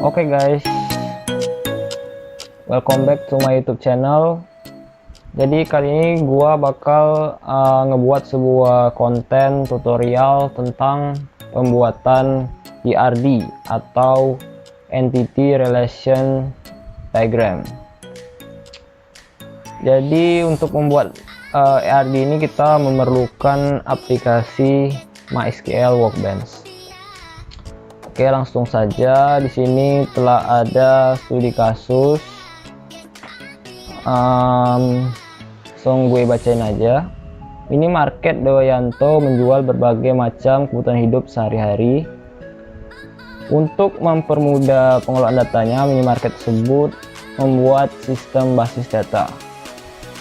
Oke guys, welcome back to my YouTube channel. Jadi kali ini gua bakal ngebuat sebuah konten tutorial tentang pembuatan ERD atau Entity Relation Diagram. Jadi untuk membuat ERD ini kita memerlukan aplikasi MySQL Workbench. Oke, langsung saja. Di sini telah ada studi kasus. Langsung gue bacain aja. Minimarket Dewayanto menjual berbagai macam kebutuhan hidup sehari-hari. Untuk mempermudah pengelolaan datanya, minimarket tersebut membuat sistem basis data.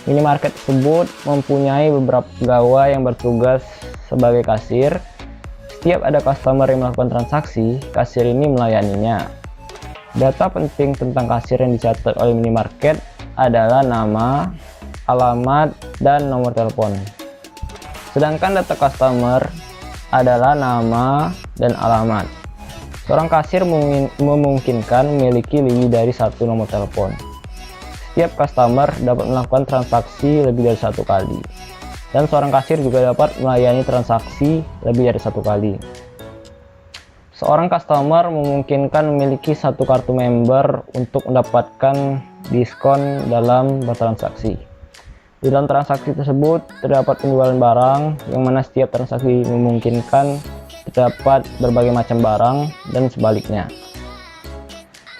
Minimarket tersebut mempunyai beberapa pegawai yang bertugas sebagai kasir. Setiap ada customer yang melakukan transaksi, kasir ini melayaninya. Data penting tentang kasir yang dicatat oleh minimarket adalah nama, alamat, dan nomor telepon. Sedangkan data customer adalah nama dan alamat. Seorang kasir memungkinkan memiliki lebih dari satu nomor telepon. Setiap customer dapat melakukan transaksi lebih dari satu kali. Dan seorang kasir juga dapat melayani transaksi lebih dari satu kali. Seorang customer memungkinkan memiliki satu kartu member untuk mendapatkan diskon dalam bertransaksi. Di dalam transaksi tersebut terdapat penjualan barang, yang mana setiap transaksi memungkinkan terdapat berbagai macam barang dan sebaliknya.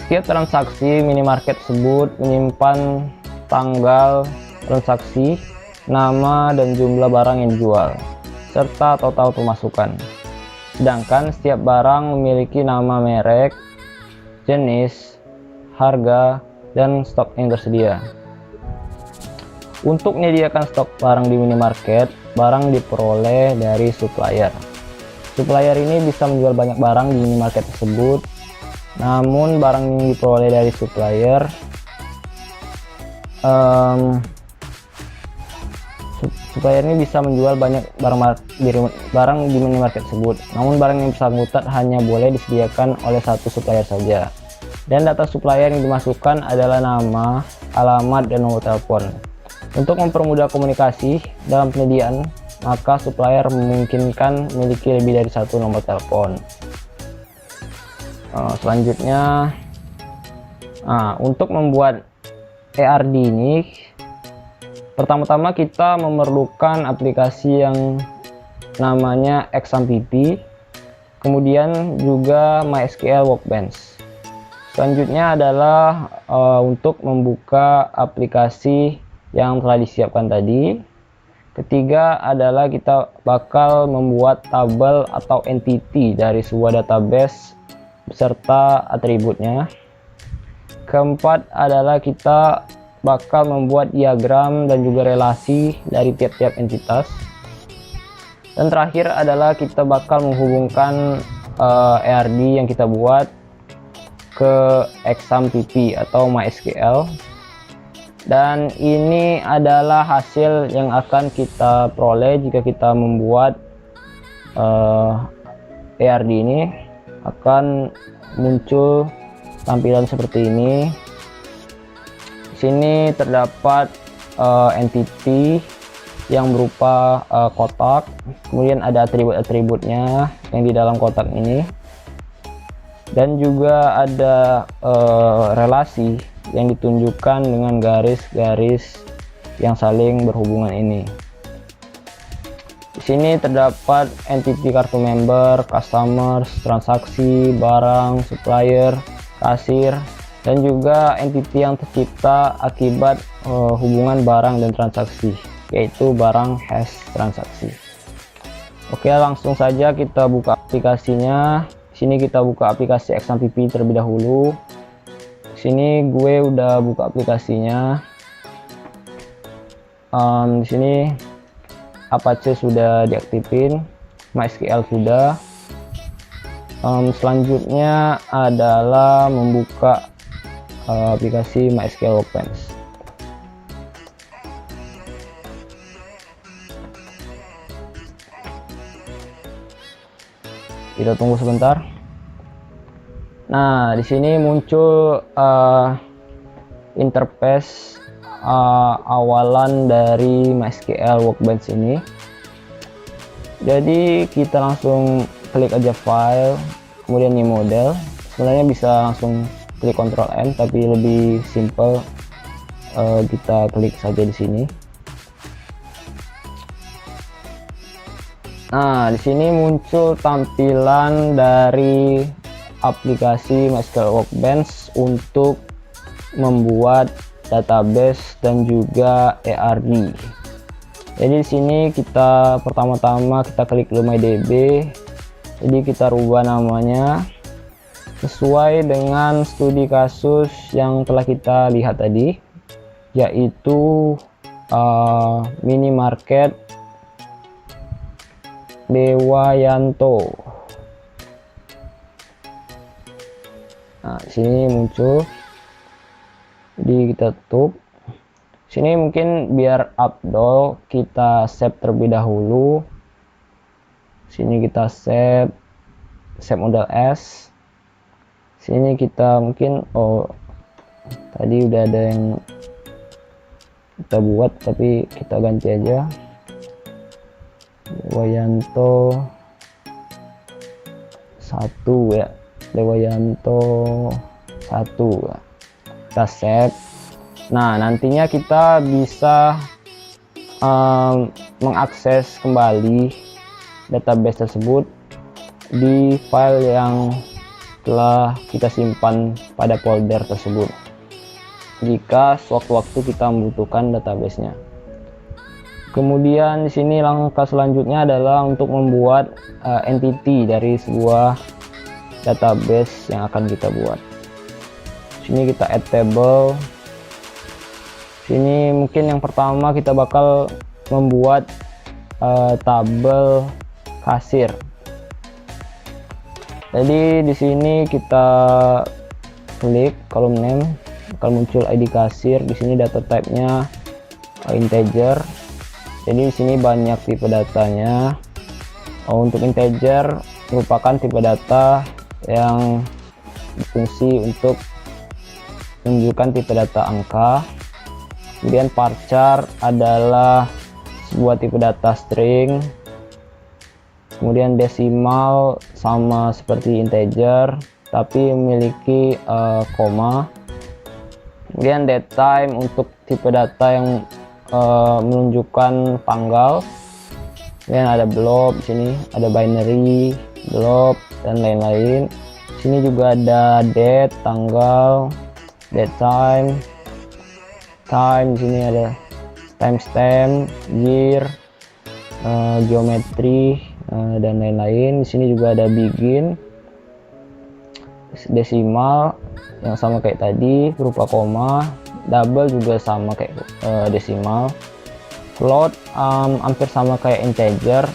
Setiap transaksi minimarket tersebut menyimpan tanggal transaksi, nama dan jumlah barang yang dijual, serta total pemasukan. Sedangkan setiap barang memiliki nama merek, jenis, harga, dan stok yang tersedia. Untuk menyediakan stok barang di minimarket, barang diperoleh dari supplier. Supplier ini bisa menjual banyak barang di minimarket tersebut, namun barang yang diperoleh dari supplier supplier ini bisa menjual banyak barang di minimarket tersebut, namun barang yang bersangkutan hanya boleh disediakan oleh satu supplier saja. Dan data supplier yang dimasukkan adalah nama, alamat, dan nomor telepon. Untuk mempermudah komunikasi dalam penyediaan, maka supplier memungkinkan memiliki lebih dari satu nomor telepon. Selanjutnya, untuk membuat ERD ini, pertama-tama kita memerlukan aplikasi yang namanya XAMPP, kemudian juga MySQL Workbench. Selanjutnya adalah untuk membuka aplikasi yang telah disiapkan tadi. Ketiga adalah kita bakal membuat tabel atau entity dari sebuah database beserta atributnya. Keempat adalah kita bakal membuat diagram dan juga relasi dari tiap-tiap entitas. Dan terakhir adalah kita bakal menghubungkan ERD yang kita buat ke XAMPP atau MySQL. Dan ini adalah hasil yang akan kita peroleh jika kita membuat ERD ini. Akan muncul tampilan seperti ini. Di sini terdapat entity yang berupa kotak, kemudian ada atribut-atributnya yang di dalam kotak ini, dan juga ada relasi yang ditunjukkan dengan garis-garis yang saling berhubungan ini. Di sini terdapat entity kartu member, customers, transaksi, barang, supplier, kasir, dan juga entity yang tercipta akibat hubungan barang dan transaksi, yaitu barang hash transaksi. Oke, langsung saja kita buka aplikasinya. Di sini kita buka aplikasi XAMPP terlebih dahulu. Di sini gue udah buka aplikasinya. Di sini Apache sudah diaktifin, MySQL sudah. Selanjutnya adalah membuka aplikasi MySQL Workbench. Kita tunggu sebentar. Nah, di sini muncul interface awalan dari MySQL Workbench ini. Jadi kita langsung klik aja file, kemudian new model. Sebenarnya bisa langsung klik Ctrl N, tapi lebih simple kita klik saja di sini. Nah, di sini muncul tampilan dari aplikasi MySQL Workbench untuk membuat database dan juga ERD. Jadi di sini kita pertama-tama kita klik dulu MyDB. Jadi kita rubah namanya sesuai dengan studi kasus yang telah kita lihat tadi, yaitu minimarket Dewayanto. Nah, di sini muncul, di kita tutup. Sini mungkin biar upload kita save terlebih dahulu. Sini kita save model S. Sini kita mungkin tadi udah ada yang kita buat, tapi kita ganti aja Dewayanto 1 ya, Dewayanto 1 ya. Kita save. Nah, nantinya kita bisa mengakses kembali database tersebut di file yang telah kita simpan pada folder tersebut jika sewaktu-waktu kita membutuhkan databasenya. Kemudian di sini langkah selanjutnya adalah untuk membuat entity dari sebuah database yang akan kita buat. Sini kita add table. Sini mungkin yang pertama kita bakal membuat tabel kasir. Jadi di sini kita klik column name, akan muncul ID kasir. Di sini data type-nya integer. Jadi di sini banyak tipe datanya. Untuk integer merupakan tipe data yang berfungsi untuk menunjukkan tipe data angka. Kemudian varchar adalah sebuah tipe data string. Kemudian desimal sama seperti integer tapi memiliki koma. Kemudian datetime untuk tipe data yang menunjukkan tanggal. Kemudian ada blob, di sini ada binary, blob dan lain-lain. Sini juga ada date, tanggal, datetime, time. Di sini ada timestamp, year, geometri dan lain-lain. Di sini juga ada begin, desimal yang sama kayak tadi berupa koma, double juga sama kayak desimal, float hampir sama kayak integer,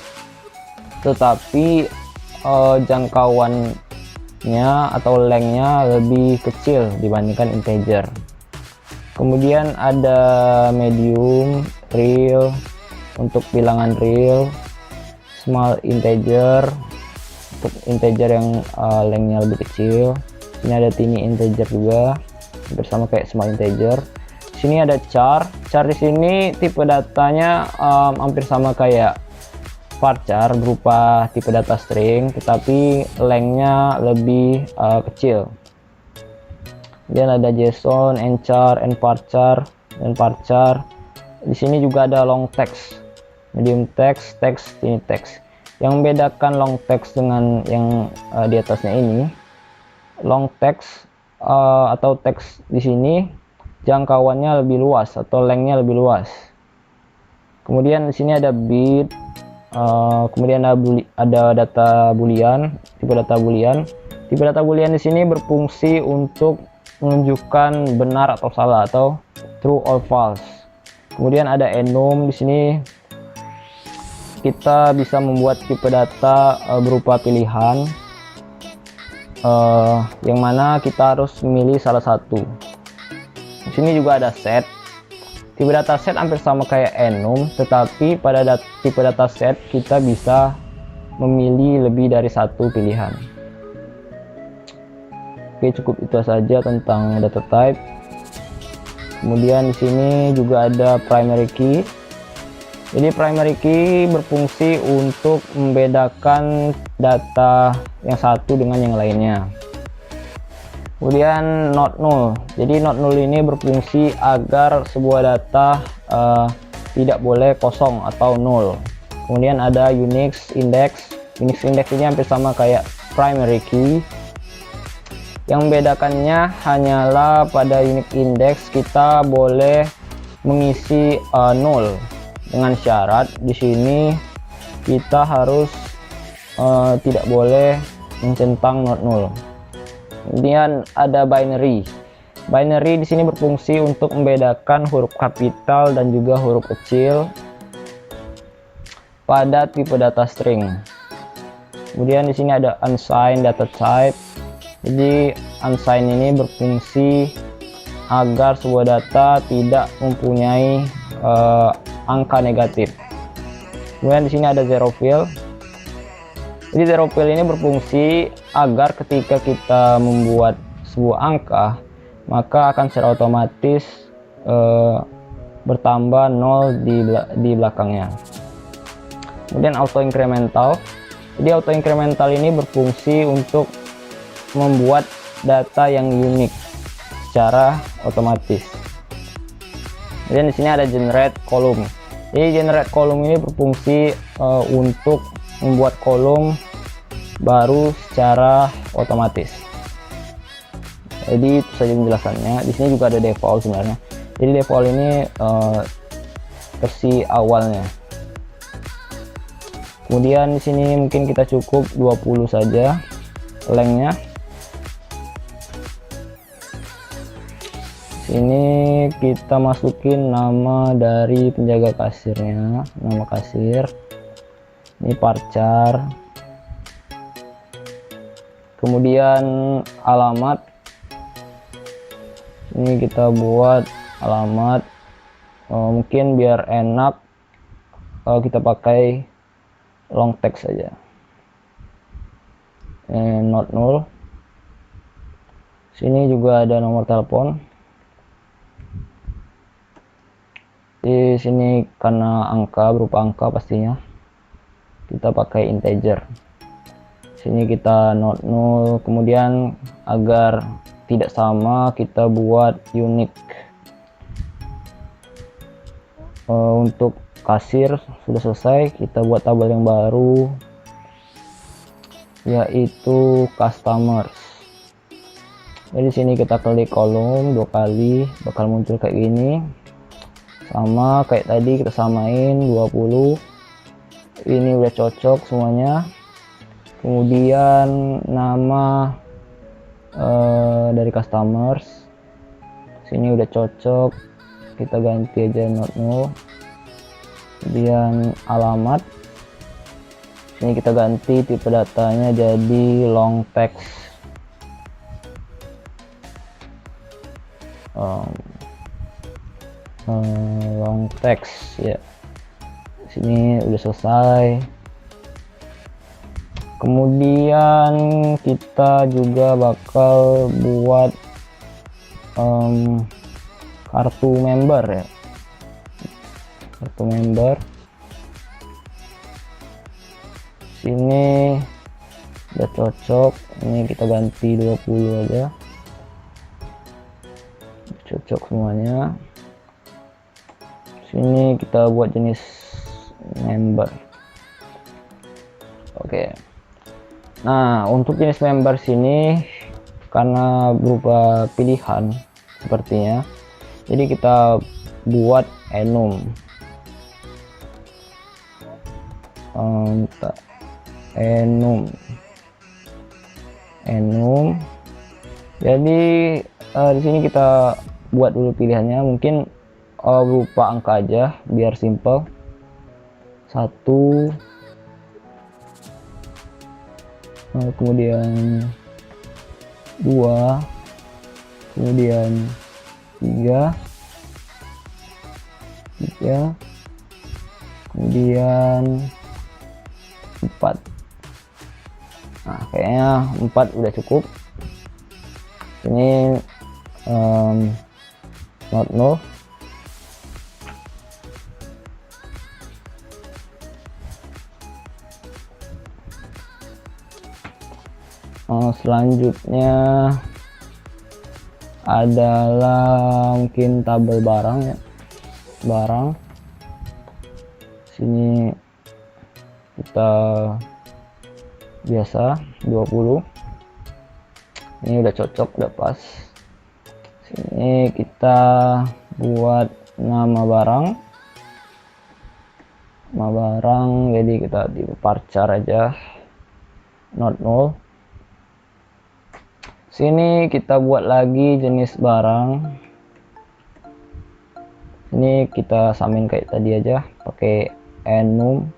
tetapi jangkauannya atau lengthnya lebih kecil dibandingkan integer. Kemudian ada medium, real untuk bilangan real, small integer untuk integer yang lengthnya lebih kecil. Ini ada tiny integer juga bersama kayak small integer. Sini ada char. Char di sini tipe datanya hampir sama kayak varchar berupa tipe data string, tetapi lengthnya lebih kecil. Kemudian ada JSON, nchar, nvarchar, dan varchar. Di sini juga ada long text, medium text, text, ini text. Yang membedakan long text dengan yang di atasnya ini, long text atau teks di sini jangkauannya lebih luas atau lengthnya lebih luas. Kemudian di sini ada bit, kemudian ada data boolean, tipe data boolean. Tipe data boolean di sini berfungsi untuk menunjukkan benar atau salah atau true or false. Kemudian ada enum. Di sini kita bisa membuat tipe data berupa pilihan, yang mana kita harus memilih salah satu. Di sini juga ada set. Tipe data set hampir sama kayak enum, tetapi pada tipe data set kita bisa memilih lebih dari satu pilihan. Oke, cukup itu saja tentang data type. Kemudian di sini juga ada primary key. Jadi primary key berfungsi untuk membedakan data yang satu dengan yang lainnya. Kemudian not null. Jadi not null ini berfungsi agar sebuah data tidak boleh kosong atau null. Kemudian ada Unix index. Unix index ini hampir sama kayak primary key. Yang membedakannya hanyalah pada Unix index kita boleh mengisi null dengan syarat di sini kita harus tidak boleh mencentang not null. Kemudian ada binary. Binary di sini berfungsi untuk membedakan huruf kapital dan juga huruf kecil pada tipe data string. Kemudian di sini ada unsigned data type. Jadi unsigned ini berfungsi agar sebuah data tidak mempunyai angka negatif. Kemudian di sini ada zero fill. Jadi zero fill ini berfungsi agar ketika kita membuat sebuah angka, maka akan secara otomatis bertambah 0 di belakangnya. Kemudian auto incremental. Jadi auto incremental ini berfungsi untuk membuat data yang unik secara otomatis. Kemudian di sini ada generate column. Jadi generate column ini berfungsi untuk membuat kolom baru secara otomatis. Jadi itu saja penjelasannya. Di sini juga ada default sebenarnya. Jadi default ini versi awalnya. Kemudian di sini mungkin kita cukup 20 saja lengthnya. Ini kita masukin nama dari penjaga kasirnya, nama kasir. Ini parchar. Kemudian alamat. Ini kita buat alamat. Mungkin biar enak kita pakai long text saja. Not null. Sini juga ada nomor telepon. Di sini karena angka, berupa angka pastinya kita pakai integer. Sini kita not null. Kemudian agar tidak sama kita buat unique. Untuk kasir sudah selesai, kita buat tabel yang baru yaitu customers. Jadi sini kita klik kolom 2 kali, bakal muncul kayak gini. Sama kayak tadi, kita samain 20. Ini udah cocok semuanya. Kemudian nama dari customers sini udah cocok, kita ganti aja not null. Kemudian alamat sini kita ganti tipe datanya jadi long text. Long text ya. Sini udah selesai. Kemudian kita juga bakal buat kartu member ya. Kartu member. Sini udah cocok. Ini kita ganti 20 aja. Cocok semuanya. Sini kita buat jenis member. Oke. Nah, untuk jenis member sini karena berupa pilihan sepertinya, jadi kita buat enum. Enum. Jadi di sini kita buat dulu pilihannya, mungkin berupa angka aja biar simple. 1, kemudian 2, kemudian 3, kemudian 4. Nah, kayaknya 4 udah cukup. Sini not null. Selanjutnya adalah mungkin tabel barang ya, barang. Sini kita biasa 20. Ini udah cocok, udah pas. Sini kita buat nama barang, jadi kita tipe varchar aja, not null. Sini kita buat lagi jenis barang. Ini kita samain kayak tadi aja, pakai enum.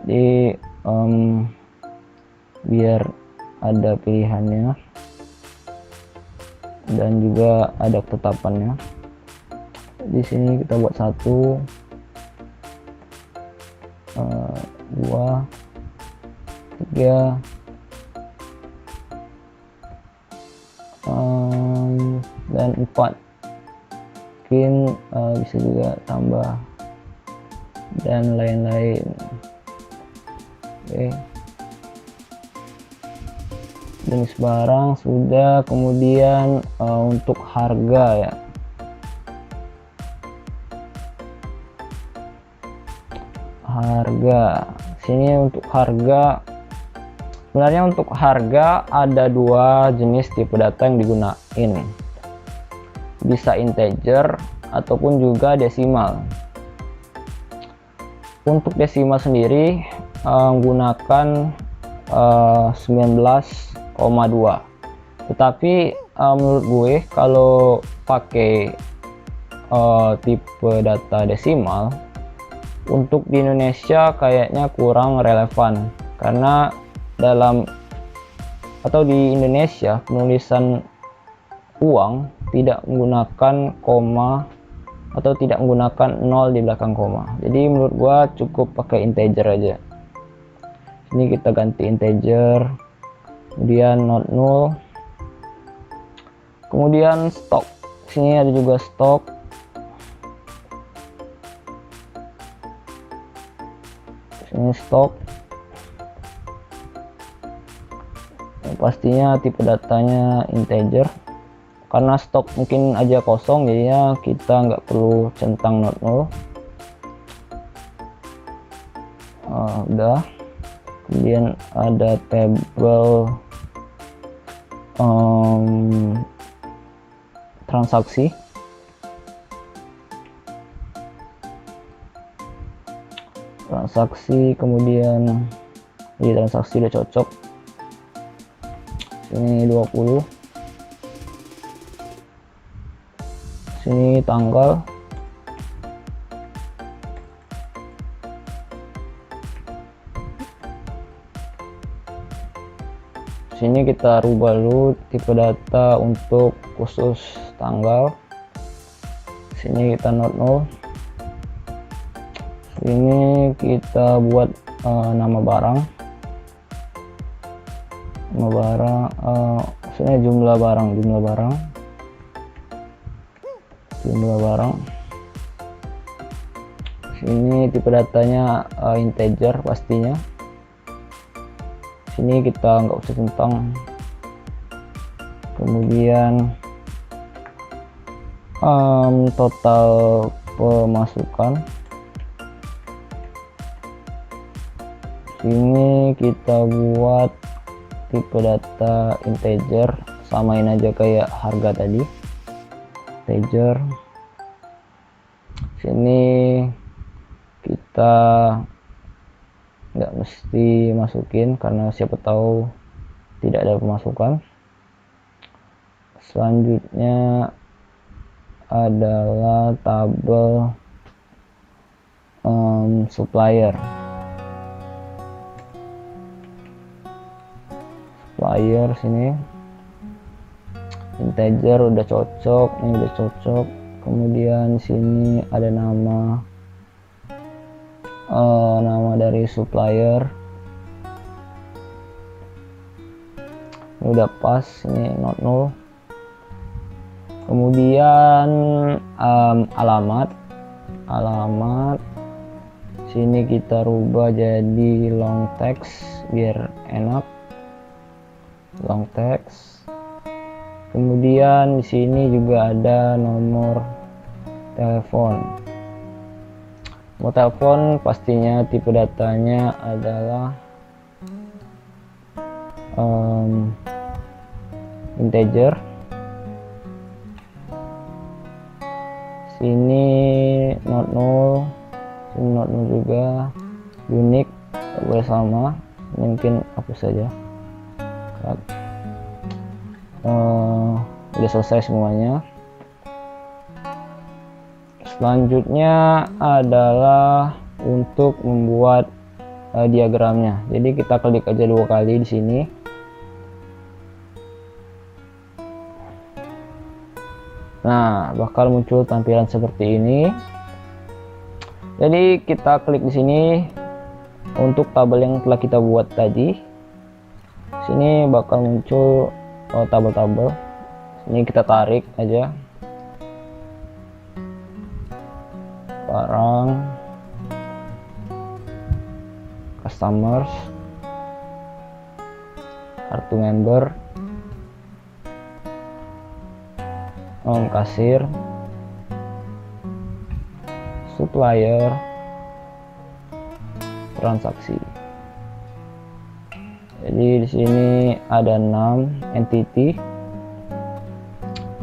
Jadi biar ada pilihannya dan juga ada ketetapannya. Di sini kita buat 1, 2, 3, dan 4. Mungkin bisa juga tambah dan lain-lain. Oke, jenis barang sudah. Kemudian untuk harga ya, sini untuk harga, sebenarnya untuk harga ada 2 jenis tipe data yang digunain, bisa integer ataupun juga desimal. Untuk desimal sendiri menggunakan 19,2, tetapi menurut gue kalau pakai tipe data desimal untuk di Indonesia kayaknya kurang relevan, karena di Indonesia penulisan uang tidak menggunakan koma atau tidak menggunakan 0 di belakang koma. Jadi menurut gua cukup pakai integer aja. Ini kita ganti integer, kemudian not null, kemudian stok. Sini ada juga stok. Sini stok. Pastinya tipe datanya integer, karena stok mungkin aja kosong, jadinya kita nggak perlu centang not null. Udah. Kemudian ada tabel transaksi. Kemudian di transaksi udah cocok. Sini 20, sini tanggal, sini kita rubah dulu tipe data untuk khusus tanggal. Sini kita not null. Sini kita buat nama barang, maksudnya jumlah barang. Sini tipe datanya integer pastinya. Sini kita nggak usah centang. Kemudian total pemasukan. Sini kita buat tipe data integer, samain aja kayak harga tadi, integer. Sini kita nggak mesti masukin karena siapa tahu tidak ada pemasukan. Selanjutnya adalah tabel supplier. Sini integer udah cocok, ini udah cocok. Kemudian sini ada nama dari supplier. Ini udah pas, ini not null. Kemudian alamat sini kita rubah jadi long text biar enak, long text. Kemudian di sini juga ada nomor telepon. Mau telepon pastinya tipe datanya adalah integer. Sini not null, sini not null juga, unique boleh sama, mungkin hapus saja. Udah selesai semuanya. Selanjutnya adalah untuk membuat diagramnya. Jadi kita klik aja 2 kali di sini. Nah, bakal muncul tampilan seperti ini. Jadi kita klik di sini untuk tabel yang telah kita buat tadi. Sini bakal muncul tabel-tabel. Ini kita tarik aja. Barang, customers, kartu member, kasir, supplier, transaksi. Jadi di sini ada 6 entity.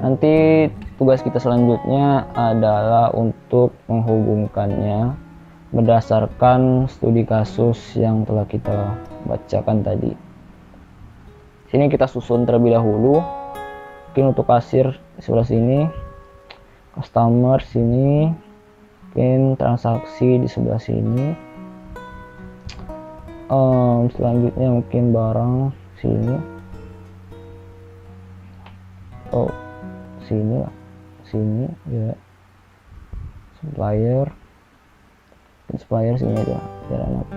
Nanti tugas kita selanjutnya adalah untuk menghubungkannya berdasarkan studi kasus yang telah kita bacakan tadi. Sini kita susun terlebih dahulu. Mungkin untuk kasir sebelah sini, customer sini, mungkin transaksi di sebelah sini, selanjutnya mungkin barang sini, sini lah, sini ya, supplier sini aja biar enak.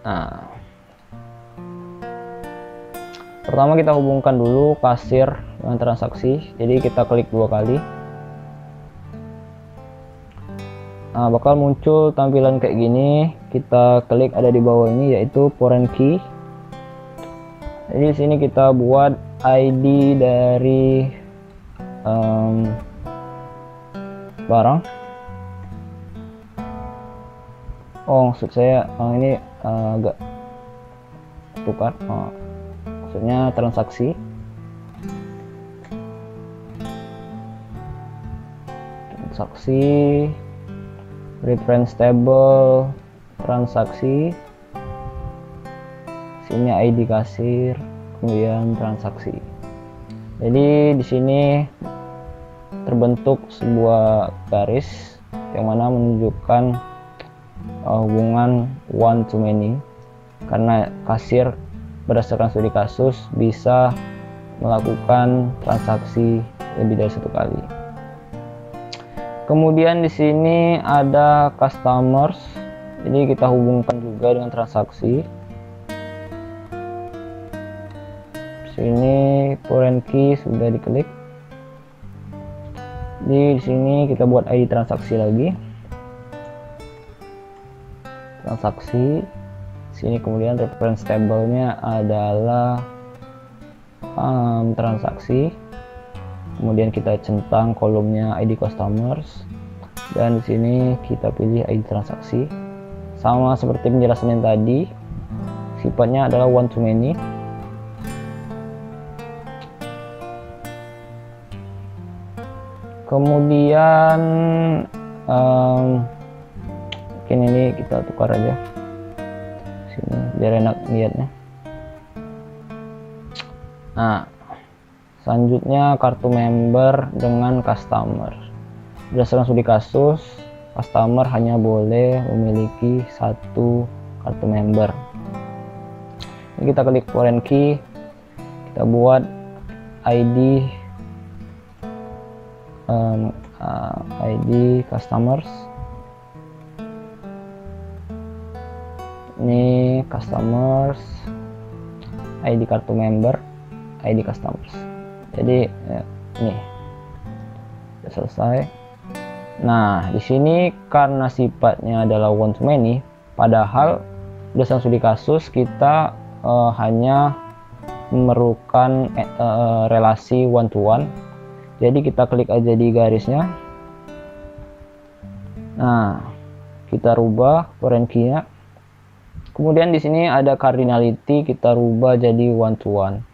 Nah, pertama kita hubungkan dulu kasir dengan transaksi. Jadi kita klik 2 kali. Nah, bakal muncul tampilan kayak gini. Kita klik ada di bawah ini yaitu foreign key. Jadi di sini kita buat ID dari barang. Maksud saya ini agak tukar. Maksudnya transaksi. Reference table transaksi. Sini ID kasir, kemudian transaksi. Jadi di sini terbentuk sebuah garis yang mana menunjukkan hubungan one to many, karena kasir berdasarkan studi kasus bisa melakukan transaksi lebih dari 1 kali. Kemudian di sini ada customers, jadi kita hubungkan juga dengan transaksi. Sini foreign key sudah diklik. Di sini kita buat ID transaksi lagi. Transaksi. Sini kemudian reference table-nya adalah transaksi. Kemudian kita centang kolomnya ID customers, dan di sini kita pilih ID transaksi. Sama seperti penjelasan yang tadi, sifatnya adalah one to many. Kemudian mungkin ini kita tukar aja sini biar enak lihatnya. Nah, selanjutnya kartu member dengan customer. Berdasarkan studi kasus, customer hanya boleh memiliki 1 kartu member. Ini kita klik foreign key, kita buat ID customers. Ini customers, ID kartu member, ID customers. Jadi ini sudah selesai. Nah, di sini karena sifatnya adalah one to many, padahal berdasarkan studi kasus kita hanya memerlukan relasi one to one. Jadi kita klik aja di garisnya. Nah, kita rubah foreign key-nya. Kemudian di sini ada cardinality, kita rubah jadi one to one.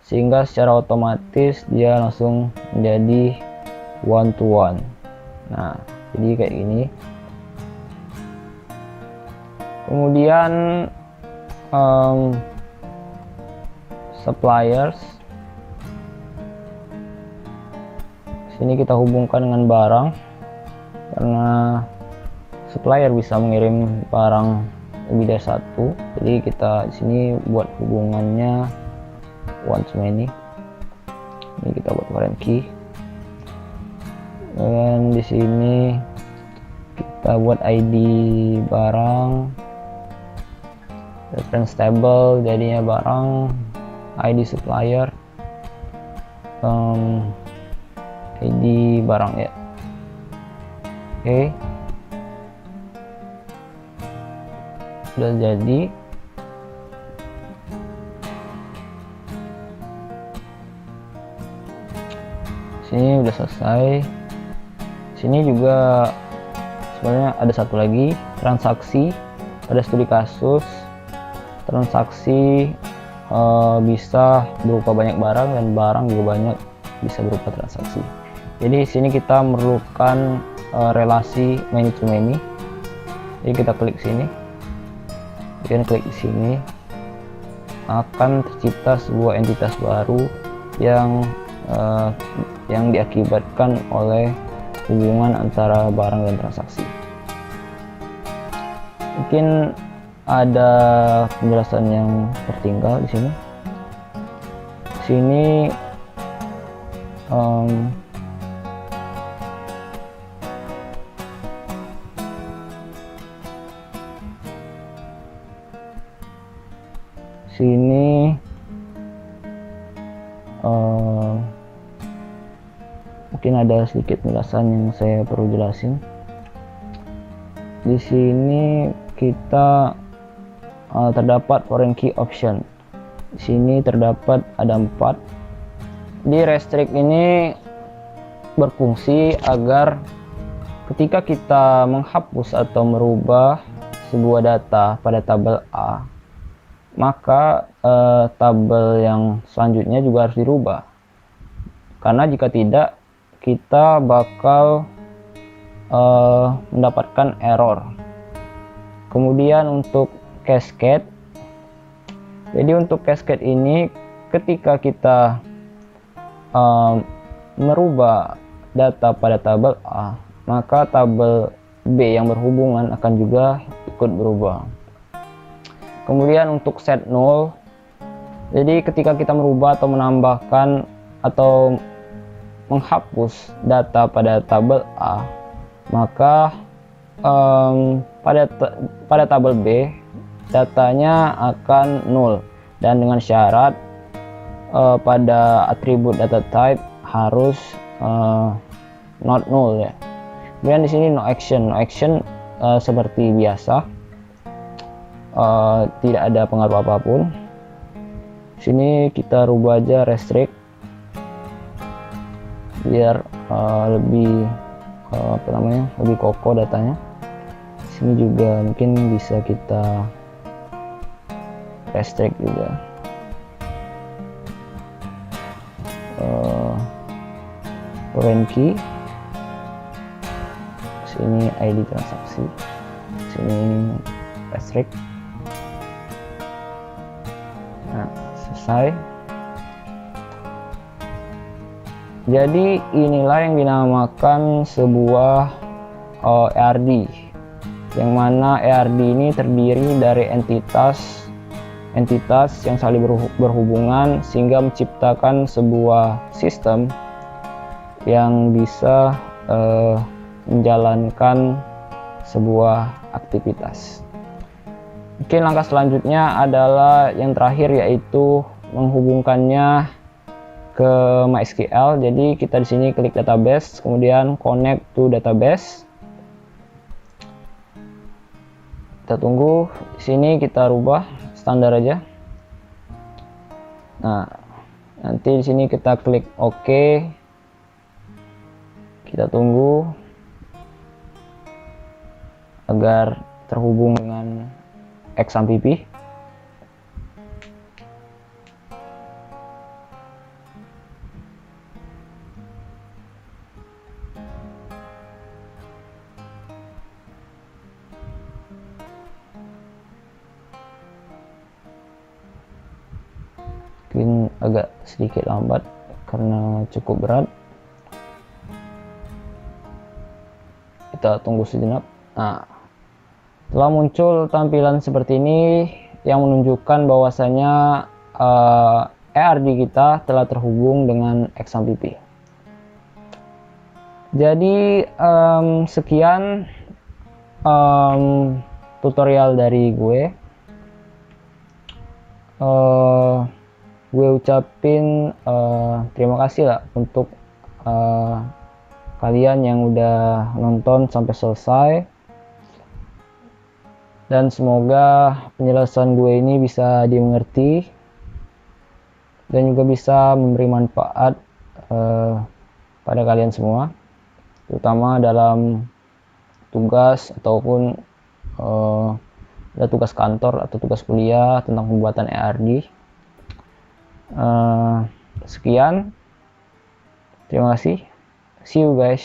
Sehingga secara otomatis dia langsung menjadi one to one. Nah, jadi kayak gini. Kemudian suppliers, sini kita hubungkan dengan barang, karena supplier bisa mengirim barang lebih dari satu. Jadi kita di sini buat hubungannya one to many. Ini kita buat foreign key. Dan di sini kita buat ID barang, reference table jadinya barang, ID supplier, ID barang ya. Oke, sudah jadi. Sini udah selesai. Sini juga sebenarnya ada satu lagi, transaksi. Pada studi kasus, transaksi bisa berupa banyak barang, dan barang juga banyak bisa berupa transaksi. Jadi sini kita memerlukan relasi many to many. Jadi kita klik sini, kemudian klik di sini, akan tercipta sebuah entitas baru yang diakibatkan oleh hubungan antara barang dan transaksi. Mungkin ada penjelasan yang tertinggal di sini. Sini mungkin ada sedikit penjelasan yang saya perlu jelasin. Di sini kita terdapat foreign key option. Di sini terdapat ada 4. Di restrict ini berfungsi agar ketika kita menghapus atau merubah sebuah data pada tabel A, maka tabel yang selanjutnya juga harus dirubah. Karena jika tidak, kita bakal mendapatkan error. Kemudian untuk cascade, jadi untuk cascade ini ketika kita merubah data pada tabel A, maka tabel B yang berhubungan akan juga ikut berubah. Kemudian untuk set null, jadi ketika kita merubah atau menambahkan atau menghapus data pada tabel A, maka pada tabel B datanya akan null, dan dengan syarat pada atribut data type harus not null ya. Kemudian di sini no action seperti biasa, tidak ada pengaruh apapun. Sini kita rubah aja restrict biar lebih lebih kokoh datanya. Sini juga mungkin bisa kita restrict juga. Foreign key, sini ID transaksi, sini restrict. Nah, selesai. Jadi inilah yang dinamakan sebuah ERD, yang mana ERD ini terdiri dari entitas yang saling berhubungan sehingga menciptakan sebuah sistem yang bisa menjalankan sebuah aktivitas. Mungkin langkah selanjutnya adalah yang terakhir, yaitu menghubungkannya ke MySQL. Jadi kita di sini klik database, kemudian connect to database. Kita tunggu. Di sini kita rubah standar aja. Nah, nanti di sini kita klik OK. Kita tunggu agar terhubung dengan XAMPP. Mungkin agak sedikit lambat karena cukup berat. Kita tunggu sejenak. Nah, telah muncul tampilan seperti ini yang menunjukkan bahwasanya ERD kita telah terhubung dengan XAMPP. Jadi sekian tutorial dari gue. Gue ucapin terima kasih lah untuk kalian yang udah nonton sampai selesai, dan semoga penjelasan gue ini bisa dimengerti dan juga bisa memberi manfaat pada kalian semua, terutama dalam tugas ataupun ada tugas kantor atau tugas kuliah tentang pembuatan ERD. Sekian, terima kasih, see you guys.